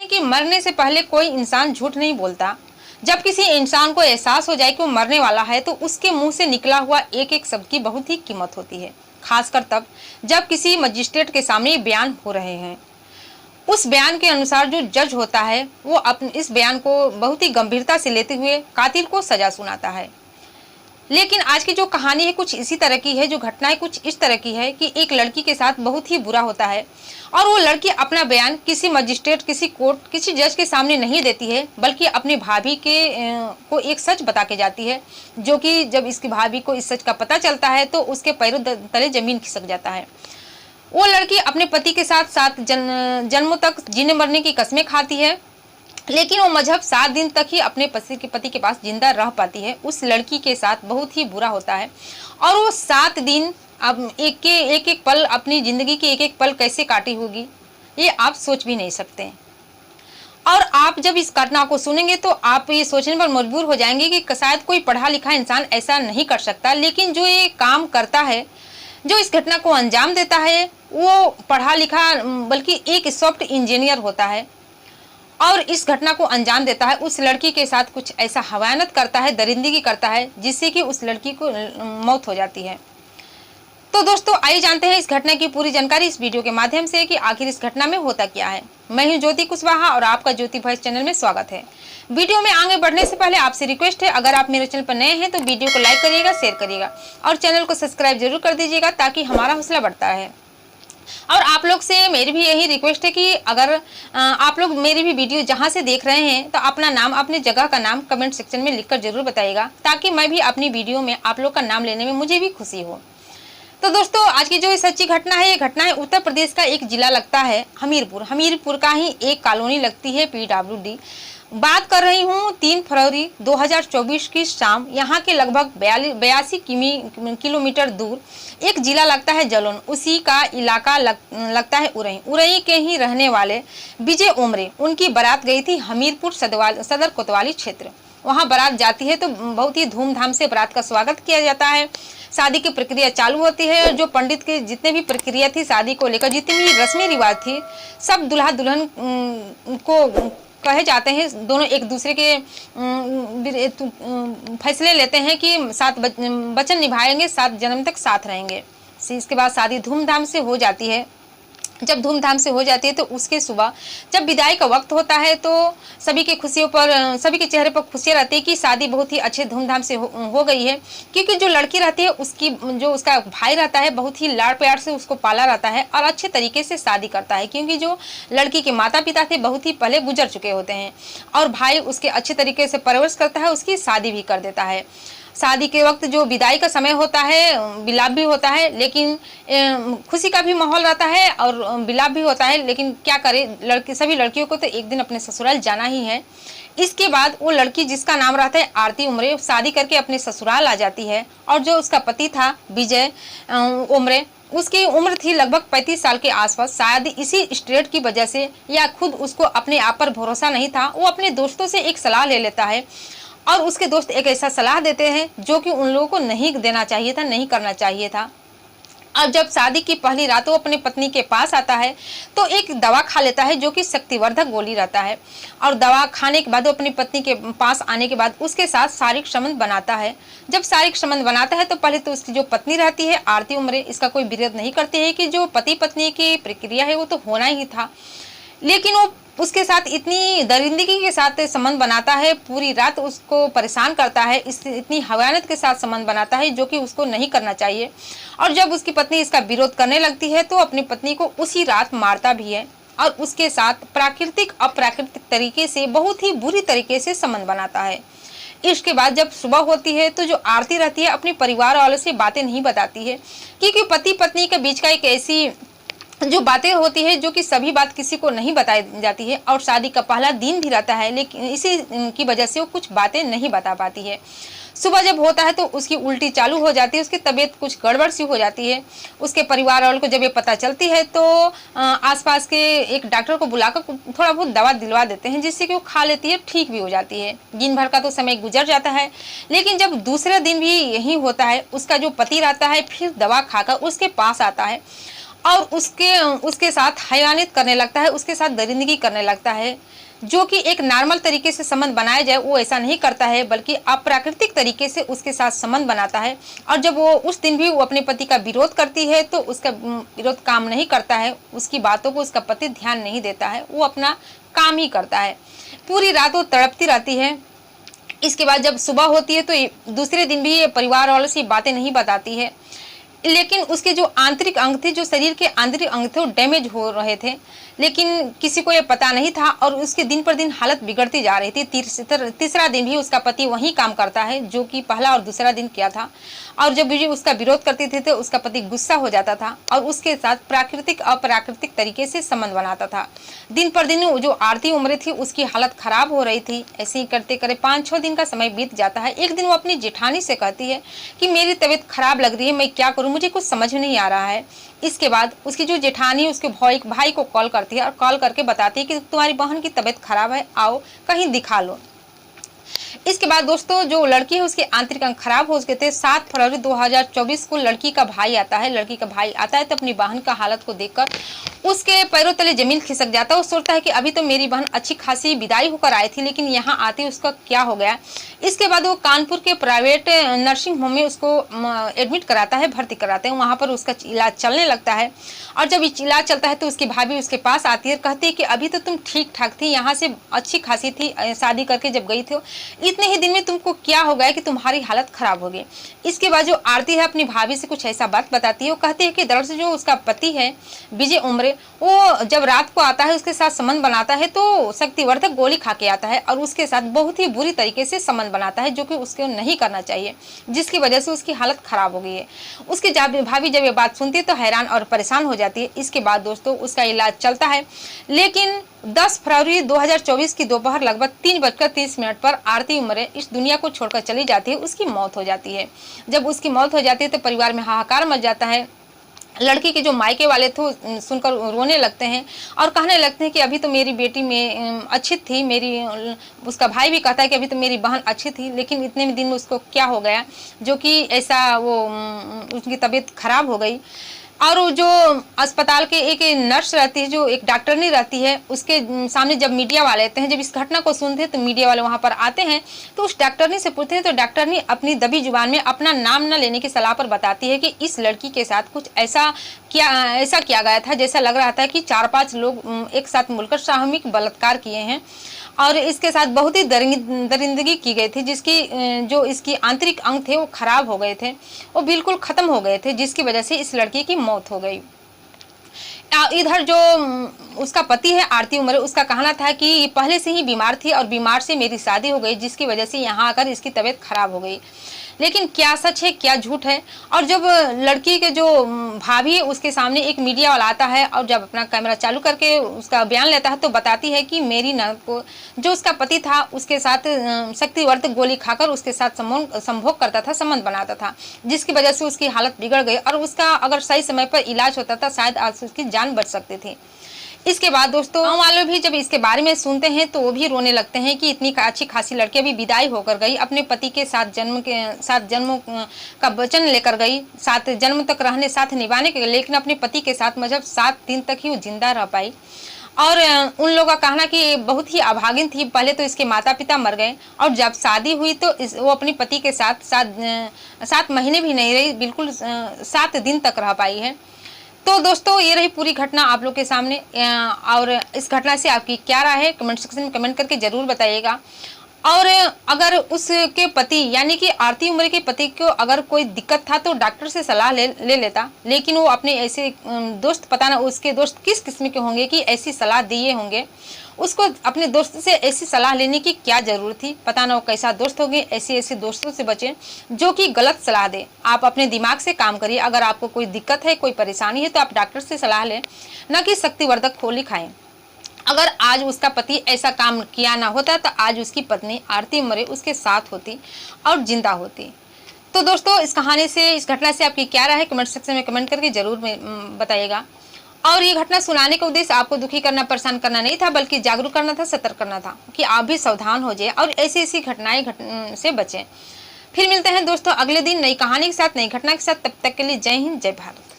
कि मरने से पहले कोई इंसान झूठ नहीं बोलता। जब किसी इंसान को एहसास हो जाए कि वो मरने वाला है तो उसके मुंह से निकला हुआ एक एक शब्द की बहुत ही कीमत होती है, खासकर तब जब किसी मजिस्ट्रेट के सामने बयान हो रहे हैं। उस बयान के अनुसार जो जज होता है वो अपने इस बयान को बहुत ही गंभीरता से लेते हुए कातिल को सजा सुनाता है। लेकिन आज की जो कहानी है कुछ इसी तरह की है, जो घटनाएं कुछ इस तरह की है कि एक लड़की के साथ बहुत ही बुरा होता है और वो लड़की अपना बयान किसी मजिस्ट्रेट, किसी कोर्ट, किसी जज के सामने नहीं देती है, बल्कि अपनी भाभी के को एक सच बता के जाती है, जो कि जब इसकी भाभी को इस सच का पता चलता है तो उसके पैरों तले जमीन खिसक जाता है। वो लड़की अपने पति के साथ साथ जन्मों तक जीने मरने की कस्में खाती है, लेकिन वो मजहब 7 दिन तक ही अपने पति के पास जिंदा रह पाती है। उस लड़की के साथ बहुत ही बुरा होता है और वो 7 दिन अब एक पल, अपनी जिंदगी के एक एक पल कैसे काटी होगी ये आप सोच भी नहीं सकते। और आप जब इस घटना को सुनेंगे तो आप ये सोचने पर मजबूर हो जाएंगे कि शायद कोई पढ़ा लिखा इंसान ऐसा नहीं कर सकता, लेकिन जो ये काम करता है, जो इस घटना को अंजाम देता है, वो पढ़ा लिखा बल्कि एक सॉफ्ट इंजीनियर होता है और इस घटना को अंजाम देता है। उस लड़की के साथ कुछ ऐसा हवानत करता है, दरिंदगी करता है, जिससे कि उस लड़की को मौत हो जाती है। तो दोस्तों आइए जानते हैं इस घटना की पूरी जानकारी इस वीडियो के माध्यम से कि आखिर इस घटना में होता क्या है। मैं हूं ज्योति कुशवाहा और आपका ज्योति वॉइस चैनल में स्वागत है। वीडियो में आगे बढ़ने से पहले आपसे रिक्वेस्ट है, अगर आप मेरे चैनल पर नए हैं तो वीडियो को लाइक करिएगा, शेयर करिएगा और चैनल को सब्सक्राइब जरूर कर दीजिएगा ताकि हमारा हौसला बढ़ता है। और आप लोग से मेरी भी यही रिक्वेस्ट है कि अगर आप लोग मेरी भी वीडियो जहां से देख रहे हैं तो अपना नाम, अपने जगह का नाम कमेंट सेक्शन में लिखकर जरूर बताइएगा, ताकि मैं भी अपनी वीडियो में आप लोग का नाम लेने में मुझे भी खुशी हो। तो दोस्तों आज की जो सच्ची घटना है, ये घटना है उत्तर प्रदेश का एक जिला लगता है हमीरपुर का ही एक कॉलोनी लगती है PWD। बात कर रही हूँ 3 फरवरी 2024 की शाम। यहाँ के लगभग 82 किलोमीटर दूर एक जिला लगता है जलोन, उसी का इलाका लगता है उरई के ही रहने वाले विजय उमरे, उनकी बारात गई थी हमीरपुर सदर कोतवाली क्षेत्र। वहाँ बारात जाती है तो बहुत ही धूमधाम से बारात का स्वागत किया जाता है। शादी की प्रक्रिया चालू होती है। जो पंडित की जितने भी प्रक्रिया थी शादी को लेकर, जितनी भी रस्मी रिवाज थी, सब दुल्हा दुल्हन को कहे जाते हैं। दोनों एक दूसरे के फैसले लेते हैं कि साथ वचन निभाएंगे, 7 जन्म तक साथ रहेंगे। इसके बाद शादी धूमधाम से हो जाती है। जब धूमधाम से हो जाती है तो उसके सुबह जब विदाई का वक्त होता है तो सभी के खुशियों पर, सभी के चेहरे पर खुशियाँ रहती है कि शादी बहुत ही अच्छे धूमधाम से हो गई है। क्योंकि जो लड़की रहती है उसकी जो उसका भाई रहता है बहुत ही लाड़ प्यार से उसको पाला रहता है और अच्छे तरीके से शादी करता है, क्योंकि जो लड़की के माता पिता थे बहुत ही पहले गुजर चुके होते हैं और भाई उसके अच्छे तरीके से परवरिश करता है, उसकी शादी भी कर देता है। शादी के वक्त जो विदाई का समय होता है, विलाप भी होता है, लेकिन खुशी का भी माहौल रहता है और विलाप भी होता है। लेकिन क्या करे, सभी लड़कियों को तो एक दिन अपने ससुराल जाना ही है। इसके बाद वो लड़की जिसका नाम रहता है आरती उमरे, शादी करके अपने ससुराल आ जाती है और जो उसका पति था विजय उमरे, उसकी उम्र थी लगभग 35 साल के आसपास। शायद इसी स्ट्रेट की वजह से या खुद उसको अपने आप पर भरोसा नहीं था, वो अपने दोस्तों से एक सलाह ले लेता है और उसके दोस्त एक ऐसा सलाह देते हैं जो कि उन लोगों को नहीं देना चाहिए था, नहीं करना चाहिए था। अब जब शादी की पहली रात वो अपनी पत्नी के पास आता है तो एक दवा खा लेता है जो कि शक्तिवर्धक गोली रहता है और दवा खाने के बाद वो अपनी पत्नी के पास आने के बाद उसके साथ शारीरिक संबंध बनाता है। जब शारीरिक संबंध बनाता है तो पहले तो उसकी जो पत्नी रहती है आरती उमरे, इसका कोई विरोध नहीं करती है कि जो पति पत्नी की प्रक्रिया है वो तो होना ही था, लेकिन वो उसके साथ इतनी दरिंदगी के साथ संबंध बनाता है, पूरी रात उसको परेशान करता है, इतनी हवानत के साथ संबंध बनाता है जो कि उसको नहीं करना चाहिए। और जब उसकी पत्नी इसका विरोध करने लगती है तो अपनी पत्नी को उसी रात मारता भी है और उसके साथ प्राकृतिक अप्राकृतिक तरीके से बहुत ही बुरी तरीके से संबंध बनाता है। इसके बाद जब सुबह होती है तो जो आरती रहती है अपने परिवार वालों से बातें नहीं बताती है, क्योंकि पति पत्नी के बीच का एक ऐसी जो बातें होती है जो कि सभी बात किसी को नहीं बताई जाती है और शादी का पहला दिन भी रहता है, लेकिन इसी की वजह से वो कुछ बातें नहीं बता पाती है। सुबह जब होता है तो उसकी उल्टी चालू हो जाती है, उसकी तबीयत कुछ गड़बड़ सी हो जाती है। उसके परिवार वालों को जब ये पता चलती है तो आसपास के एक डॉक्टर को बुलाकर थोड़ा बहुत दवा दिलवा देते हैं, जिससे कि वो खा लेती है, ठीक भी हो जाती है। दिन भर का तो समय गुजर जाता है, लेकिन जब दूसरे दिन भी यही होता है, उसका जो पति रहता है फिर दवा खाकर उसके पास आता है और उसके उसके साथ हयानियत करने लगता है, उसके साथ दरिंदगी करने लगता है। जो कि एक नॉर्मल तरीके से संबंध बनाया जाए वो ऐसा नहीं करता है, बल्कि अप्राकृतिक तरीके से उसके साथ संबंध बनाता है। और जब वो उस दिन भी वो अपने पति का विरोध करती है तो उसका विरोध काम नहीं करता है, उसकी बातों को उसका पति ध्यान नहीं देता है, वो अपना काम ही करता है। पूरी रात वो तड़पती रहती है। इसके बाद जब सुबह होती है तो दूसरे दिन भी ये परिवार वालों से बातें नहीं बताती है। लेकिन उसके जो आंतरिक अंग थे, जो शरीर के आंतरिक अंग थे, वो डैमेज हो रहे थे, लेकिन किसी को ये पता नहीं था और उसके दिन पर दिन हालत बिगड़ती जा रही थी। तीसरा दिन भी उसका पति वही काम करता है जो कि पहला और दूसरा दिन किया था। और जब भी उसका विरोध करते थे तो उसका पति गुस्सा हो जाता था और उसके साथ प्राकृतिक अप्राकृतिक तरीके से संबंध बनाता था। दिन पर दिन जो आरती उम्र थी उसकी हालत खराब हो रही थी। ऐसे ही करते करे 5-6 दिन का समय बीत जाता है। एक दिन वो अपनी जेठानी से कहती है कि मेरी तबीयत खराब लग रही है, मैं क्या करूं, मुझे कुछ समझ में नहीं आ रहा है। इसके बाद उसकी जो जेठानी है उसके भाई को कॉल करती है और कॉल करके बताती है कि तुम्हारी बहन की तबीयत खराब है, आओ कहीं दिखा लो। इसके बाद दोस्तों जो लड़की है उसके आंतरिक अंग खराब हो गए थे। 7 फरवरी 2024 को लड़की का भाई आता है तो अपनी बहन का हालत को देखकर उसके पैरों तले जमीन खिसक जाता है। वो सोचता है कि अभी तो मेरी बहन अच्छी खासी विदाई होकर आई थी, लेकिन यहाँ आते उसका क्या हो गया। इसके बाद वो कानपुर के प्राइवेट नर्सिंग होम में उसको एडमिट कराता है, भर्ती कराते हैं। वहाँ पर उसका इलाज चलने लगता है और जब इलाज चलता है तो उसकी भाभी उसके पास आती है, कहती है कि अभी तो तुम ठीक ठाक थी, यहाँ से अच्छी खासी थी, शादी करके जब गई थी इतने ही दिन में तुमको क्या हो गया कि तुम्हारी हालत खराब हो गई। इसके बाद जो आरती है अपनी भाभी से कुछ ऐसा बात बताती है। वो कहती है कि दरअसल जो उसका पति है विजय उम्रे, वो जब रात को आता है उसके साथ संबंध बनाता है तो शक्तिवर्धक गोली खा के आता है और उसके साथ बहुत ही बुरी तरीके से संबंध बनाता है, जो कि उसको नहीं करना चाहिए, जिसकी वजह से उसकी हालत खराब हो गई है। उसकी भाभी जब ये बात सुनती है तो हैरान और परेशान हो जाती है। इसके बाद दोस्तों उसका इलाज चलता है, लेकिन 10 फरवरी 2024 की दोपहर लगभग 3:30 पर आरती उम्रे इस दुनिया को छोड़कर चली जाती है। उसकी मौत हो जाती है। जब उसकी मौत हो जाती है तो परिवार में हाहाकार मच जाता है। लड़की के जो मायके वाले थे सुनकर रोने लगते हैं और कहने लगते हैं कि अभी तो मेरी बेटी में अच्छी थी, उसका भाई भी कहता है कि अभी तो मेरी बहन अच्छी थी, लेकिन इतने में दिन में उसको क्या हो गया जो कि ऐसा वो उसकी तबीयत खराब हो गई। और जो अस्पताल के एक नर्स रहती है, जो एक डॉक्टरनी रहती है, उसके सामने जब मीडिया वाले आते हैं, जब इस घटना को सुनते हैं तो मीडिया वाले वहां पर आते हैं तो उस डॉक्टरनी से पूछते हैं तो डॉक्टरनी अपनी दबी जुबान में अपना नाम न लेने की सलाह पर बताती है कि इस लड़की के साथ कुछ ऐसा किया गया था जैसा लग रहा था कि 4-5 लोग एक साथ मिलकर सामूहिक बलात्कार किए हैं और इसके साथ बहुत ही दरिंदगी की गई थी, जिसकी जो इसकी आंतरिक अंग थे वो खराब हो गए थे, वो बिल्कुल खत्म हो गए थे, जिसकी वजह से इस लड़की की मौत हो गई। इधर जो उसका पति है आरती उम्रे, उसका कहना था कि पहले से ही बीमार थी और बीमार से मेरी शादी हो गई, जिसकी वजह से यहाँ आकर इसकी तबीयत खराब हो गई। लेकिन क्या सच है क्या झूठ है। और जब लड़की के जो भाभी है उसके सामने एक मीडिया वाला आता है और जब अपना कैमरा चालू करके उसका बयान लेता है तो बताती है कि मेरी ननद को जो उसका पति था उसके साथ शक्तिवर्धक गोली खाकर उसके साथ संभोग करता था, संबंध बनाता था, जिसकी वजह से उसकी हालत बिगड़ गई और उसका अगर सही समय पर इलाज होता था शायद आज उसकी जान बच सकती थी। इसके बाद दोस्तों गाँव वाले भी जब इसके बारे में सुनते हैं तो वो भी रोने लगते हैं कि इतनी अच्छी खासी लड़की अभी विदाई होकर गई, अपने पति के साथ जन्मों का वचन लेकर गई, 7 जन्म तक रहने साथ निभाने के, लेकिन अपने पति के साथ मतलब 7 दिन तक ही वो जिंदा रह पाई। और उन लोगों का कहना कि बहुत ही अभागिन थी। पहले तो इसके माता पिता मर गए और जब शादी हुई तो वो अपने पति के साथ 7 महीने भी नहीं रही, बिल्कुल 7 दिन तक रह पाई है। तो दोस्तों ये रही पूरी घटना आप लोग के सामने। और इस घटना से आपकी क्या राय है कमेंट सेक्शन में कमेंट करके जरूर बताइएगा। और अगर उसके पति यानी कि आरती उम्रे के पति को अगर कोई दिक्कत था तो डॉक्टर से सलाह ले लेता, लेकिन वो अपने ऐसे दोस्त, पता ना उसके दोस्त किस किस्म के होंगे कि ऐसी सलाह दिए होंगे, उसको अपने दोस्त से ऐसी सलाह लेने की क्या जरूरत थी। पता ना वो कैसा दोस्त होंगे। ऐसे दोस्तों से बचें जो कि गलत सलाह दे। आप अपने दिमाग से काम करिए। अगर आपको कोई दिक्कत है, कोई परेशानी है तो आप डॉक्टर से सलाह लें, न कि शक्तिवर्धक गोली खाएं। अगर आज उसका पति ऐसा काम किया ना होता तो आज उसकी पत्नी आरती उम्रे उसके साथ होती और जिंदा होती। तो दोस्तों इस कहानी से, इस घटना से आपकी क्या राय है कमेंट सेक्शन में कमेंट करके जरूर बताइएगा। और ये घटना सुनाने का उद्देश्य आपको दुखी करना, परेशान करना नहीं था, बल्कि जागरूक करना था, सतर्क करना था कि आप भी सावधान हो जाए और ऐसी घटनाएं से बचें। फिर मिलते हैं दोस्तों अगले दिन नई कहानी के साथ, नई घटना के साथ। तब तक के लिए जय हिंद, जय भारत।